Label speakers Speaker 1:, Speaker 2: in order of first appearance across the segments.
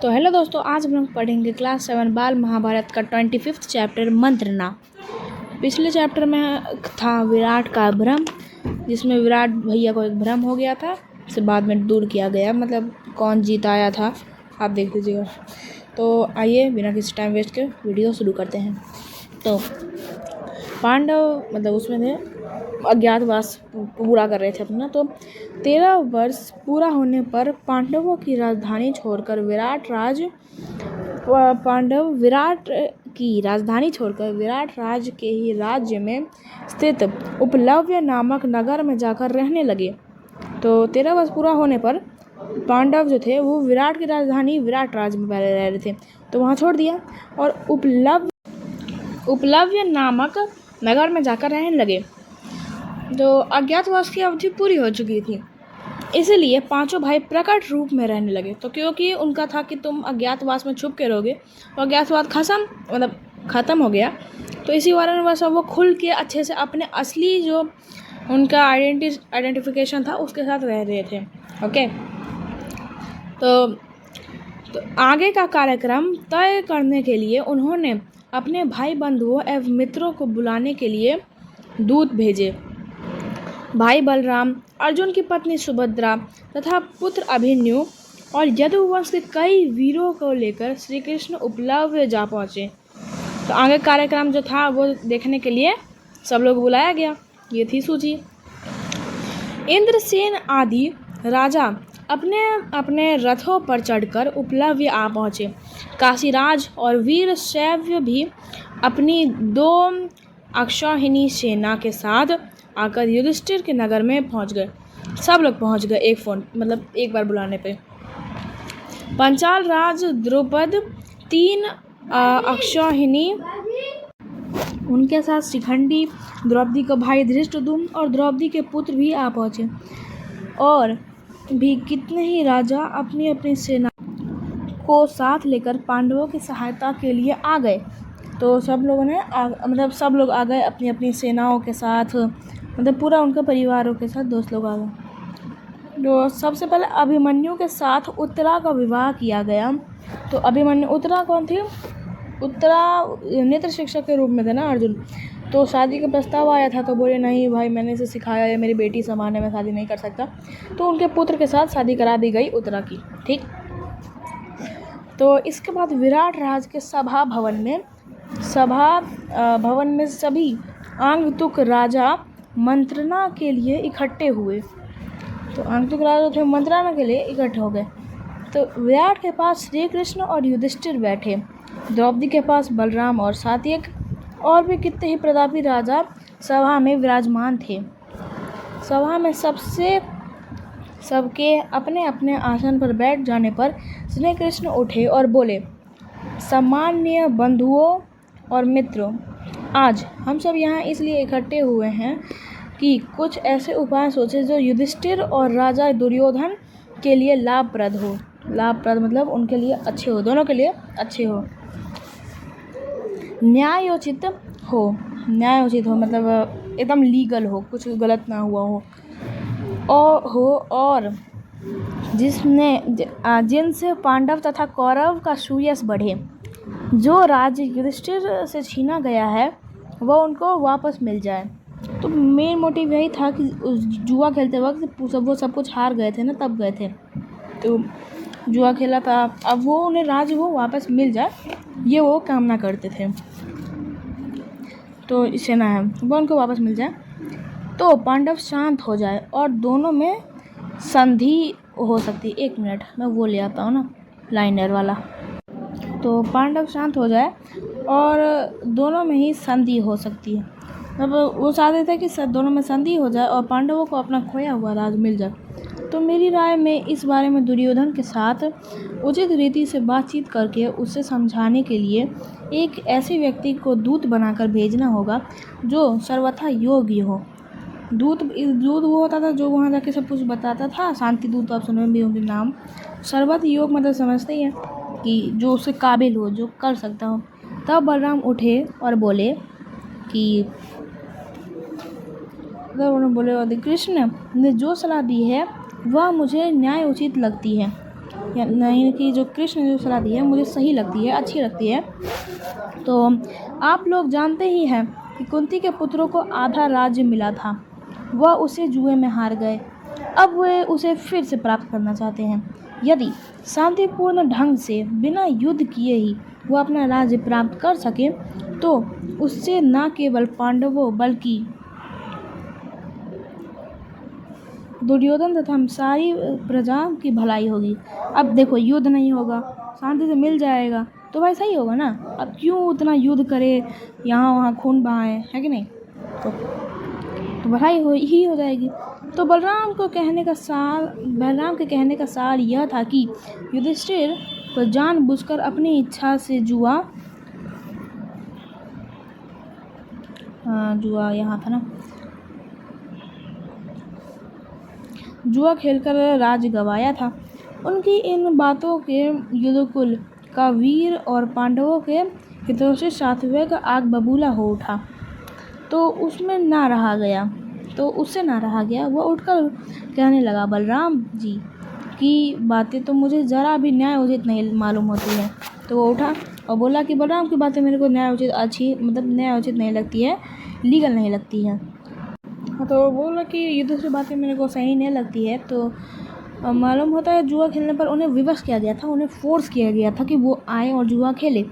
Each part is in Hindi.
Speaker 1: तो हेलो दोस्तों, आज हम लोग पढ़ेंगे क्लास 7 बाल महाभारत का 25वां चैप्टर मंत्रना। पिछले चैप्टर में था विराट का भ्रम, जिसमें विराट भैया को एक भ्रम हो गया था, इसे बाद में दूर किया गया। मतलब कौन जीताया था आप देख लीजिएगा। तो आइए बिना किसी टाइम वेस्ट के वीडियो शुरू करते हैं। तो पांडव मतलब उसमें थे, अज्ञातवास पूरा कर रहे थे अपना। तो 13 वर्ष पूरा होने पर पांडवों की राजधानी छोड़कर विराट राज के ही राज्य में स्थित उपलव्य नामक नगर में जाकर रहने लगे। तो 13 वर्ष पूरा होने पर पांडव जो थे वो विराट की राजधानी विराट राज में पहले रह रहे थे, तो वहाँ छोड़ दिया और उपलव्य नामक नगर में जाकर रहने लगे। तो अज्ञातवास की अवधि पूरी हो चुकी थी, इसीलिए पांचों भाई प्रकट रूप में रहने लगे। तो क्योंकि उनका था कि तुम अज्ञातवास में छुप के रहोगे, तो अज्ञातवास ख़त्म हो गया। तो इसी कारणवश वो खुल के अच्छे से अपने असली जो उनका आइडेंटिफिकेशन था उसके साथ रह रहे थे। ओके, तो आगे का कार्यक्रम तय करने के लिए उन्होंने अपने भाई बंधुओं एवं मित्रों को बुलाने के लिए दूत भेजे। भाई बलराम, अर्जुन की पत्नी सुभद्रा तथा पुत्र अभिमन्यु और यदुवंश के कई वीरों को लेकर श्री कृष्ण उपलव्य जा पहुँचे। तो आगे कार्यक्रम जो था वो देखने के लिए सब लोग बुलाया गया। ये थी सूची। इंद्रसेन आदि राजा अपने अपने रथों पर चढ़कर उपलव्य आ पहुँचे। काशीराज और वीर शैव्य भी अपनी 2 अक्षौहिणी सेना के साथ आकर युधिष्ठिर के नगर में पहुंच गए। सब लोग पहुंच गए एक बार बुलाने पे। पंचाल राज द्रुपद 3 अक्षौहिणी, उनके साथ शिखंडी, द्रौपदी का भाई धृष्टद्युम्न और द्रौपदी के पुत्र भी आ पहुंचे। और भी कितने ही राजा अपनी अपनी सेना को साथ लेकर पांडवों की सहायता के लिए आ गए। तो सब लोग आ गए अपनी अपनी सेनाओं के साथ, पूरा उनका परिवारों के साथ 2 लोग आ गए। तो सबसे पहले अभिमन्यु के साथ उत्तरा का विवाह किया गया। तो अभिमन्यु, उत्तरा कौन थी? उत्तरा नेत्र शिक्षक के रूप में थे ना अर्जुन। तो शादी का प्रस्ताव आया था, तो बोले नहीं भाई, मैंने इसे सिखाया, ये मेरी बेटी समान है, मैं शादी नहीं कर सकता। तो उनके पुत्र के साथ शादी करा दी गई उत्तरा की। ठीक। तो इसके बाद विराट राज के सभा भवन में सभी आगंतुक राजा मंत्रणा के लिए इकट्ठे हुए। तो आगंतुक राजा थे मंत्रणा के लिए इकट्ठे हो गए। तो विराट के पास श्री कृष्ण और युधिष्ठिर बैठे, द्रौपदी के पास बलराम और सात्यक और भी कितने ही प्रतापी राजा सभा में विराजमान थे। सभा में सबके अपने अपने आसन पर बैठ जाने पर श्री कृष्ण उठे और बोले, सम्माननीय बंधुओं और मित्रों, आज हम सब यहाँ इसलिए इकट्ठे हुए हैं कि कुछ ऐसे उपाय सोचे जो युधिष्ठिर और राजा दुर्योधन के लिए लाभप्रद हो। लाभप्रद मतलब उनके लिए अच्छे हो, दोनों के लिए अच्छे हो, न्यायोचित हो मतलब एकदम लीगल हो, कुछ गलत ना हुआ हो और जिनसे पांडव तथा कौरव का सुयश बढ़े। जो राज्य युधिष्ठिर से छीना गया है वह उनको वापस मिल जाए। तो मेन मोटिव यही था कि जुआ खेलते वक्त वो सब कुछ हार गए थे ना, तब गए थे। तो जुआ खेला था, अब वो उन्हें राज्य वो वापस मिल जाए, ये वो कामना करते थे। तो सेना है वो उनको वापस मिल जाए, तो पांडव शांत हो जाए और दोनों में संधि हो सकती है। 1 मिनट मैं वो ले आता हूँ ना, लाइनर वाला। तो पांडव शांत हो जाए और दोनों में ही संधि हो सकती है। मतलब वो चाहते थे कि दोनों में संधि हो जाए और पांडवों को अपना खोया हुआ राज मिल जाए। तो मेरी राय में इस बारे में दुर्योधन के साथ उचित रीति से बातचीत करके उसे समझाने के लिए एक ऐसे व्यक्ति को दूत बनाकर भेजना होगा जो सर्वथा योग्य हो। दूत वो होता था जो वहाँ जाके सब कुछ बताता था। शांति दूत आप सुने भी होंगे नाम। सर्वथा योग मतलब समझते ही हैं कि जो उससे काबिल हो, जो कर सकता हो। तब बलराम उठे और बोले कि कृष्ण ने जो सलाह दी है वह मुझे न्याय उचित लगती है। या नहीं कि जो कृष्ण ने जो सलाह दी है मुझे सही लगती है, अच्छी लगती है। तो आप लोग जानते ही हैं कि कुंती के पुत्रों को आधा राज्य मिला था, वह उसे जुए में हार गए। अब वे उसे फिर से प्राप्त करना चाहते हैं। यदि शांतिपूर्ण ढंग से बिना युद्ध किए ही वो अपना राज्य प्राप्त कर सके तो उससे न केवल पांडवों बल्कि दुर्योधन तथा सारी प्रजा की भलाई होगी। अब देखो, युद्ध नहीं होगा, शांति से मिल जाएगा तो भाई सही होगा ना। अब क्यों उतना युद्ध करे, यहाँ वहाँ खून बहाए, है कि नहीं? तो भलाई हो जाएगी। तो बलराम के कहने का सार यह था कि युधिष्ठिर को जानबूझकर अपनी इच्छा से जुआ यहाँ था ना, जुआ खेलकर राज गंवाया था। उनकी इन बातों के युद्धकुल का वीर और पांडवों के हितों से सात्विक आग बबूला हो उठा। तो उससे ना रहा गया। वह उठकर कहने लगा, बलराम जी की बातें तो मुझे ज़रा भी न्याय उचित नहीं मालूम होती है। तो वो उठा और बोला कि बलराम की बातें मेरे को न्याय उचित नहीं लगती है, लीगल नहीं लगती है। तो बोला कि युद्ध से बातें मेरे को सही नहीं लगती है। तो मालूम होता है जुआ खेलने पर उन्हें विवश किया गया था, उन्हें फोर्स किया गया था कि वो आए और जुआ खेले।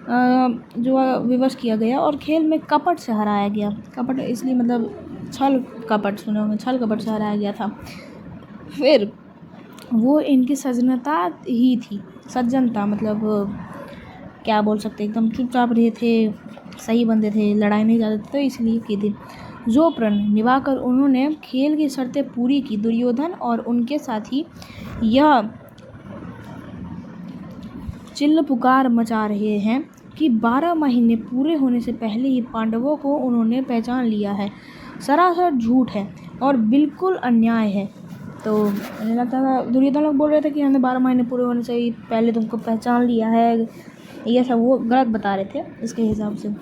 Speaker 1: जुआ विवश किया गया और खेल में कपट से हराया गया। कपट इसलिए मतलब छल कपट से हराया गया था। फिर वो इनकी सज्जनता मतलब क्या बोल सकते, एकदम चुपचाप रहे थे, सही बंदे थे, लड़ाई नहीं जाते थे, तो इसलिए की थी। जो प्रण निभाकर उन्होंने खेल की शर्तें पूरी की। दुर्योधन और उनके साथी यह चिल्ल पुकार मचा रहे हैं कि 12 महीने पूरे होने से पहले ही पांडवों को उन्होंने पहचान लिया है। सरासर झूठ है और बिल्कुल अन्याय है। तो मुझे लगता था दुर्योधन लोग बोल रहे थे कि हमने 12 महीने पूरे होने से ही पहले तुमको पहचान लिया है, ये सब वो गलत बता रहे थे इसके हिसाब से।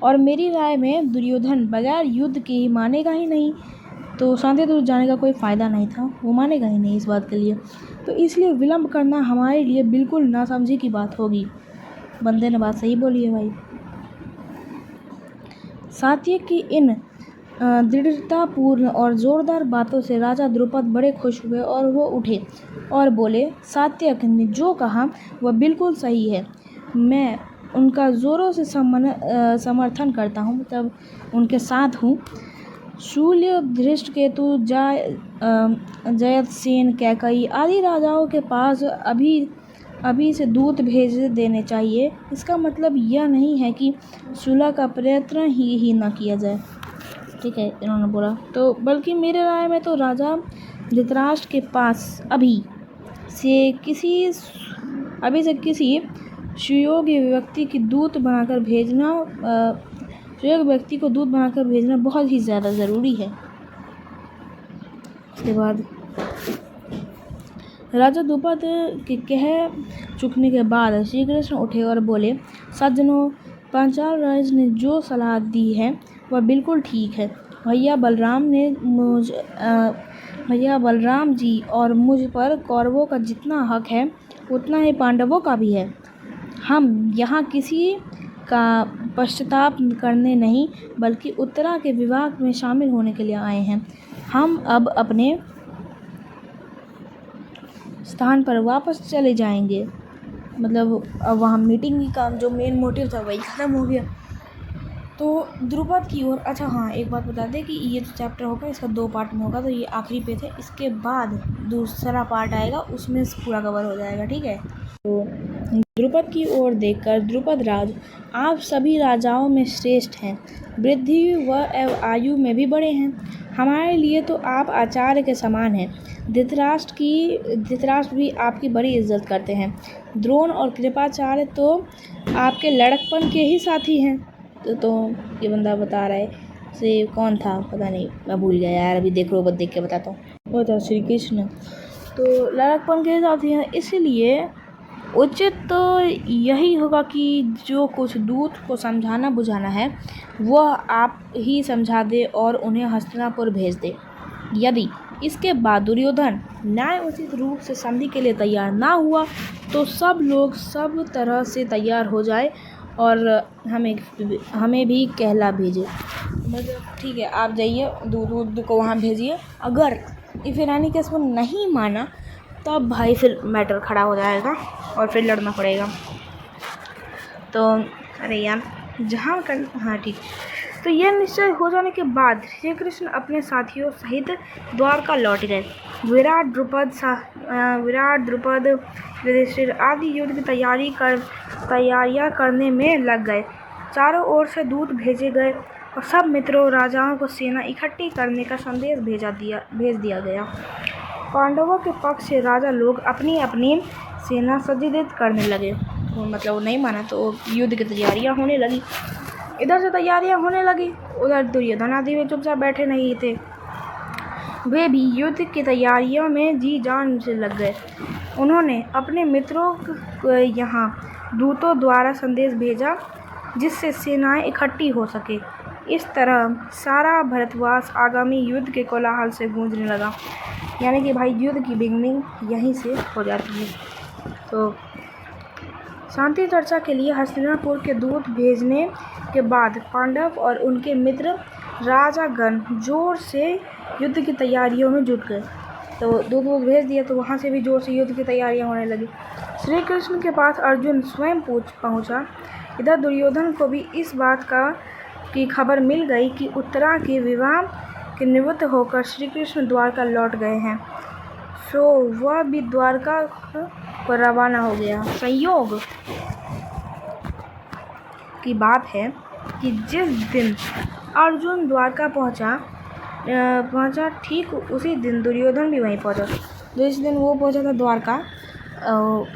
Speaker 1: और मेरी राय में दुर्योधन बगैर युद्ध के ही मानेगा ही नहीं, तो शांति दूत जाने का कोई फ़ायदा नहीं था, वो मानेगा ही नहीं इस बात के लिए। तो इसलिए विलंब करना हमारे लिए बिल्कुल नासमझी की बात होगी। बंदे ने बात सही बोली है भाई। सात्यक की इन दृढ़तापूर्ण और जोरदार बातों से राजा द्रुपद बड़े खुश हुए और वो उठे और बोले, सात्यक ने जो कहा वह बिल्कुल सही है, मैं उनका ज़ोरों से समर्थन करता हूँ, मतलब उनके साथ हूँ। शूल्य, धृष्टकेतु, जयद्रथ, कैकई आदि राजाओं के पास अभी से दूत भेज देने चाहिए। इसका मतलब यह नहीं है कि सुलह का प्रयत्न ही न किया जाए, ठीक है, इन्होंने बोला। तो बल्कि मेरे राय में तो राजा धृतराष्ट्र के पास अभी से किसी सुयोग्य व्यक्ति को दूत बनाकर भेजना बहुत ही ज़्यादा ज़रूरी है। इसके बाद राजा द्रुपद के कह चुकने के बाद श्री कृष्ण उठे और बोले, सज्जनों, पांचाल राज ने जो सलाह दी है वह बिल्कुल ठीक है। भैया बलराम जी और मुझ पर कौरवों का जितना हक है उतना ही पांडवों का भी है। हम यहाँ किसी का पश्चाताप करने नहीं बल्कि उत्तरा के विवाह में शामिल होने के लिए आए हैं। हम अब अपने स्थान पर वापस चले जाएंगे। मतलब अब वहाँ मीटिंग का जो मेन मोटिव था वही ख़त्म हो गया। तो द्रुपद की ओर, अच्छा हाँ, एक बात बता दें कि ये जो चैप्टर होगा इसका 2 पार्ट में होगा, तो ये आखिरी पे थे, इसके बाद दूसरा पार्ट आएगा, उसमें पूरा कवर हो जाएगा, ठीक है। तो द्रुपद की ओर देखकर, द्रुपद राज, आप सभी राजाओं में श्रेष्ठ हैं, वृद्धि व आयु में भी बड़े हैं। हमारे लिए तो आप आचार्य के समान हैं। धृतराष्ट्र भी आपकी बड़ी इज्जत करते हैं। द्रोण और कृपाचार्य तो आपके लड़कपन के ही साथी हैं। तो ये बंदा बता रहा है, से कौन था पता नहीं, मैं भूल गया यार, अभी देख के बताता हूँ। वो था श्री कृष्ण। तो लड़कपन के साथी हैं, इसलिए उचित तो यही होगा कि जो कुछ दूत को समझाना बुझाना है वह आप ही समझा दे और उन्हें हस्तिनापुर भेज दे। यदि इसके बाद दुर्योधन न्याय उचित रूप से संधि के लिए तैयार ना हुआ तो सब लोग सब तरह से तैयार हो जाए और हमें भी कहला भेजे। मतलब ठीक है, आप जाइए दूध को वहाँ भेजिए। अगर इफ़ इन एनी केस वो नहीं माना तब भाई फिर मैटर खड़ा हो जाएगा और फिर लड़ना पड़ेगा। तो अरे यार जहाँ कर हाँ ठीक। तो यह निश्चय हो जाने के बाद श्री कृष्ण अपने साथियों सहित द्वारका लौट गए। विराट द्रुपद युधिष्ठिर आदि युद्ध की तैयारियां करने में लग गए। चारों ओर से दूत भेजे गए और सब मित्रों राजाओं को सेना इकट्ठी करने का संदेश भेज दिया गया। पांडवों के पक्ष से राजा लोग अपनी अपनी सेना सज्जित करने लगे। मतलब वो नहीं माना तो युद्ध की तैयारियां होने लगी। इधर से तैयारियां होने लगी, उधर दुर्योधन आदि वे चुपचाप बैठे नहीं थे। वे भी युद्ध की तैयारियों में जी जान से लग गए। उन्होंने अपने मित्रों को यहाँ दूतों द्वारा संदेश भेजा जिससे सेनाएं इकट्ठी हो सके। इस तरह सारा भारतवर्ष आगामी युद्ध के कोलाहल से गूंजने लगा। यानी कि भाई युद्ध की बिगनिंग यहीं से हो जाती है। तो शांति चर्चा के लिए हस्तिनापुर के दूत भेजने के बाद पांडव और उनके मित्र राजागण जोर से युद्ध की तैयारियों में जुट गए। तो दूत भेज दिया तो वहाँ से भी जोर से युद्ध की तैयारियां होने लगी। श्री कृष्ण के पास अर्जुन स्वयं पहुँचा। इधर दुर्योधन को भी इस बात की खबर मिल गई कि उत्तरा के विवाह के निवृत्त होकर श्री कृष्ण द्वारका लौट गए हैं। सो वह भी द्वारका पर रवाना हो गया। संयोग की बात है कि जिस दिन अर्जुन द्वारका पहुंचा ठीक उसी दिन दुर्योधन भी वहीं पहुंचा। जिस दिन वो पहुंचा था द्वारका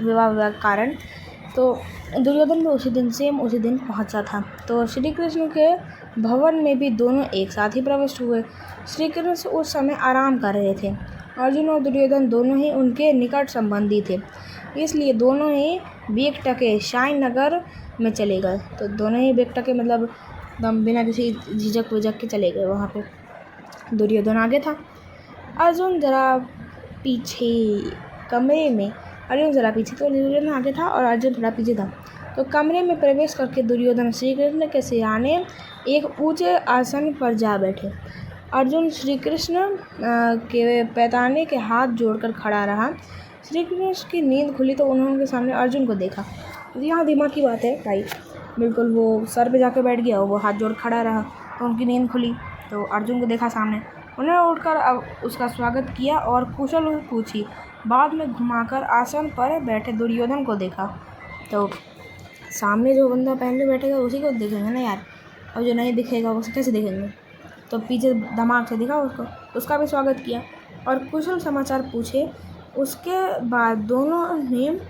Speaker 1: विवाह के कारण, तो दुर्योधन भी उसी दिन पहुंचा था। तो श्री कृष्ण के भवन में भी दोनों एक साथ ही प्रविष्ट हुए। श्री कृष्ण उस समय आराम कर रहे थे। अर्जुन और दुर्योधन दोनों ही उनके निकट संबंधी थे, इसलिए दोनों ही बेकटके शाइन नगर में चले गए। तो दोनों ही बेकटके मतलब बिना किसी झिझक विझक के चले गए वहाँ पे। दुर्योधन आगे था, अर्जुन ज़रा पीछे कमरे में। अर्जुन ज़रा पीछे तो दुर्योधन आगे था और अर्जुन थोड़ा पीछे था। तो कमरे में प्रवेश करके दुर्योधन श्री कृष्ण के सिरहाने एक ऊंचे आसन पर जा बैठे। अर्जुन श्री कृष्ण के पैताने के हाथ जोड़कर खड़ा रहा। श्री कृष्ण की नींद खुली तो उन्होंने उनके सामने अर्जुन को देखा। यहाँ दिमाग की बात है भाई, बिल्कुल वो सर पे जाके बैठ गया, वो हाथ जोड़ खड़ा रहा तो उनकी नींद खुली तो अर्जुन को देखा सामने। उन्होंने उठकर अब उसका स्वागत किया और कुशल पूछी। बाद में घुमाकर आसन पर बैठे दुर्योधन को देखा। तो सामने जो बंदा पहले बैठेगा उसी को देखेंगे ना यार, और जो नहीं दिखेगा उसे कैसे देखेंगे। तो पीछे दिमाग से दिखा उसको, उसका भी स्वागत किया और कुशल समाचार पूछे। उसके बाद दोनों के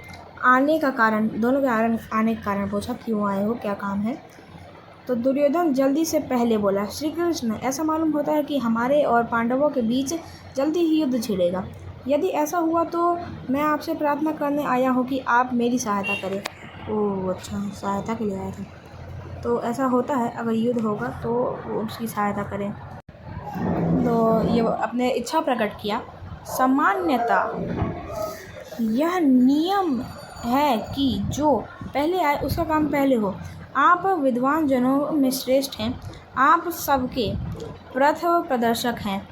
Speaker 1: आने का कारण पूछा, क्यों आए हो, क्या काम है। तो दुर्योधन जल्दी से पहले बोला, श्री कृष्ण, ऐसा मालूम होता है कि हमारे और पांडवों के बीच जल्दी ही युद्ध छिड़ेगा। यदि ऐसा हुआ तो मैं आपसे प्रार्थना करने आया हूँ कि आप मेरी सहायता करें। ओह अच्छा, सहायता के लिए आया था। तो ऐसा होता है, अगर युद्ध होगा तो उसकी सहायता करें। तो ये अपने इच्छा प्रकट किया। सामान्यतः यह नियम है कि जो पहले आए उसका काम पहले हो। आप विद्वान जनों में श्रेष्ठ हैं, आप सबके प्रथम प्रदर्शक हैं।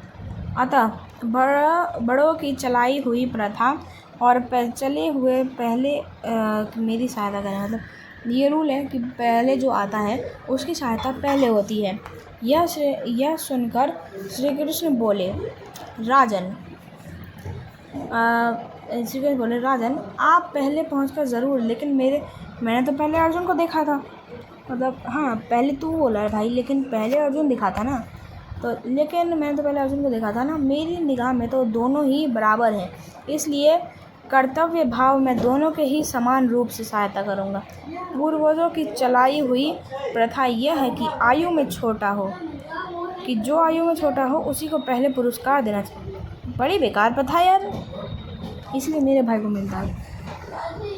Speaker 1: अतः बड़ों की चलाई हुई प्रथा और चले हुए पहले मेरी सहायता करें। मतलब ये रूल है कि पहले जो आता है उसकी सहायता पहले होती है। यह सुनकर श्री कृष्ण बोले, राजन आप पहले पहुंचकर ज़रूर, लेकिन मैंने तो पहले अर्जुन को देखा था। मतलब हाँ, पहले तू बोला है भाई, लेकिन पहले अर्जुन दिखा था ना। तो लेकिन मैंने तो पहले अर्जुन को देखा था ना। मेरी निगाह में तो दोनों ही बराबर हैं, इसलिए कर्तव्य भाव में दोनों के ही समान रूप से सहायता करूँगा। पूर्वजों की चलाई हुई प्रथा यह है कि जो आयु में छोटा हो उसी को पहले पुरस्कार देना चाहिए। बड़ी बेकार प्रथा यार, इसलिए मेरे भाई को मिलता है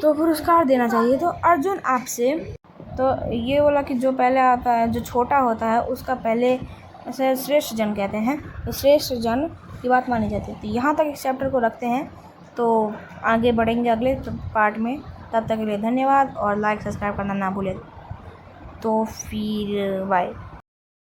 Speaker 1: तो पुरस्कार देना चाहिए। तो अर्जुन आपसे तो ये बोला कि जो पहले आता है, जो छोटा होता है उसका पहले ऐसे श्रेष्ठ जन कहते हैं। तो श्रेष्ठ जन ये बात मानी जाती है। तो यहाँ तक इस चैप्टर को रखते हैं, तो आगे बढ़ेंगे अगले पार्ट में। तब तक के लिए धन्यवाद और लाइक सब्सक्राइब करना ना भूलें। तो फिर बाय।